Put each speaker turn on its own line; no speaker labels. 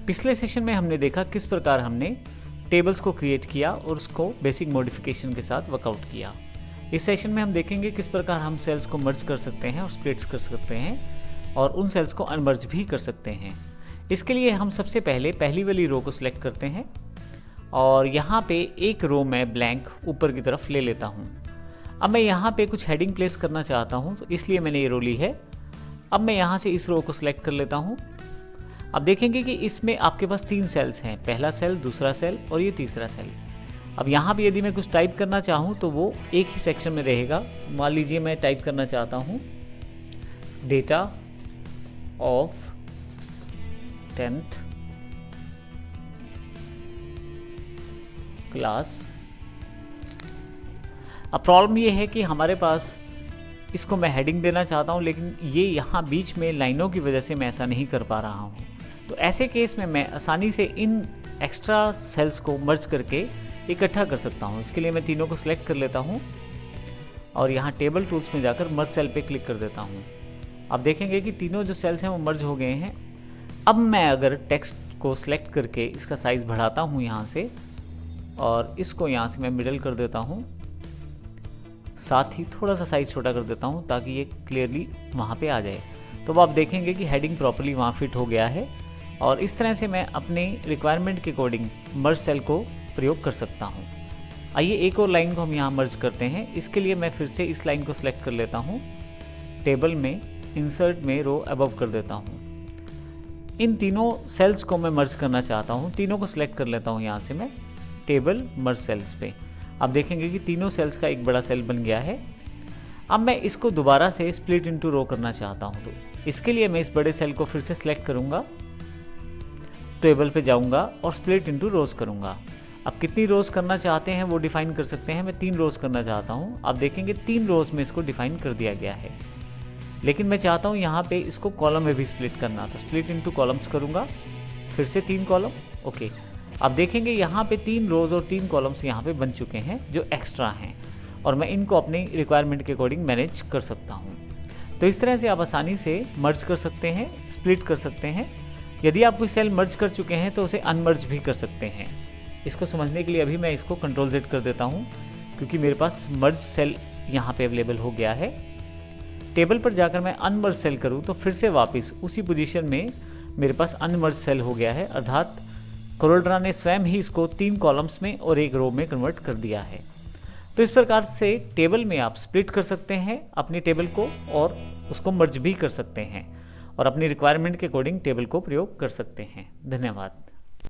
पिछले सेशन में हमने देखा किस प्रकार हमने टेबल्स को क्रिएट किया और उसको बेसिक मॉडिफिकेशन के साथ वर्कआउट किया। इस सेशन में हम देखेंगे किस प्रकार हम सेल्स को मर्ज कर सकते हैं और स्प्लिट्स कर सकते हैं और उन सेल्स को अनमर्ज भी कर सकते हैं। इसके लिए हम सबसे पहले पहली वाली रो को सिलेक्ट करते हैं और यहाँ पे एक रो में ब्लैंक ऊपर की तरफ ले लेता हूँ। अब मैं यहाँ पे कुछ हेडिंग प्लेस करना चाहता हूँ, तो इसलिए मैंने ये रो ली है। अब मैं यहाँ से इस रो को सिलेक्ट कर लेता हूँ। अब देखेंगे कि इसमें आपके पास 3 सेल्स हैं, पहला सेल, दूसरा सेल और ये तीसरा सेल। अब यहाँ पे यदि मैं कुछ टाइप करना चाहूँ तो वो एक ही सेक्शन में रहेगा। मान लीजिए मैं टाइप करना चाहता हूँ डेटा ऑफ 10th क्लास। अब प्रॉब्लम ये है कि हमारे पास इसको मैं हेडिंग देना चाहता हूँ, लेकिन ये यहाँ बीच में लाइनों की वजह से मैं ऐसा नहीं कर पा रहा हूँ। तो ऐसे केस में मैं आसानी से इन एक्स्ट्रा सेल्स को मर्ज करके इकट्ठा कर सकता हूँ। इसके लिए मैं तीनों को सिलेक्ट कर लेता हूँ और यहाँ टेबल टूल्स में जाकर मर्ज सेल पे क्लिक कर देता हूँ। अब देखेंगे कि तीनों जो सेल्स हैं वो मर्ज हो गए हैं। अब मैं अगर टेक्स्ट को सिलेक्ट करके इसका साइज़ बढ़ाता हूँ यहाँ से और इसको यहाँ से मैं मिडल कर देता हूँ, साथ ही थोड़ा सा साइज़ छोटा कर देता हूँ ताकि ये क्लियरली वहाँ पे आ जाए। तो अब आप देखेंगे कि हेडिंग प्रॉपर्ली वहाँ फिट हो गया है और इस तरह से मैं अपने रिक्वायरमेंट के अकॉर्डिंग मर्ज सेल को प्रयोग कर सकता हूँ। आइए एक और लाइन को हम यहाँ मर्ज करते हैं। इसके लिए मैं फिर से इस लाइन को सिलेक्ट कर लेता हूँ, टेबल में इंसर्ट में रो अबव कर देता हूँ। इन तीनों सेल्स को मैं मर्ज करना चाहता हूँ, तीनों को सिलेक्ट कर लेता हूँ यहाँ से मैं टेबल मर्ज सेल्स पे। आप देखेंगे कि तीनों सेल्स का एक बड़ा सेल बन गया है। अब मैं इसको दोबारा से स्प्लिट इनटू रो करना चाहता हूँ, तो इसके लिए मैं इस बड़े सेल को फिर से सिलेक्ट करूँगा, टेबल पे जाऊँगा और स्प्लिट इनटू रोज करूँगा। अब कितनी रोज करना चाहते हैं वो डिफाइन कर सकते हैं। मैं 3 रोज करना चाहता हूँ। आप देखेंगे 3 रोज में इसको डिफाइन कर दिया गया है, लेकिन मैं चाहता हूँ यहाँ पे इसको कॉलम में भी स्प्लिट करना, तो स्प्लिट इनटू कॉलम्स करूँगा, फिर से 3 कॉलम। ओके, अब देखेंगे यहाँ पे 3 रोज और 3 कॉलम्स यहाँ पे बन चुके हैं जो एक्स्ट्रा हैं और मैं इनको अपनी रिक्वायरमेंट के अकॉर्डिंग मैनेज कर सकता हूँ। तो इस तरह से आप आसानी से मर्ज कर सकते हैं, स्प्लिट कर सकते हैं। यदि आप कोई सेल मर्ज कर चुके हैं तो उसे अनमर्ज भी कर सकते हैं। इसको समझने के लिए अभी मैं इसको कंट्रोल Z कर देता हूँ, क्योंकि मेरे पास मर्ज सेल यहाँ पे अवेलेबल हो गया है। टेबल पर जाकर मैं अनमर्ज सेल करूँ तो फिर से वापस उसी पोजीशन में मेरे पास अनमर्ज सेल हो गया है, अर्थात कोरलड्रा ने स्वयं ही इसको 3 कॉलम्स में और 1 रो में कन्वर्ट कर दिया है। तो इस प्रकार से टेबल में आप स्प्लिट कर सकते हैं अपनी टेबल को और उसको मर्ज भी कर सकते हैं और अपनी रिक्वायरमेंट के अकॉर्डिंग टेबल को प्रयोग कर सकते हैं। धन्यवाद।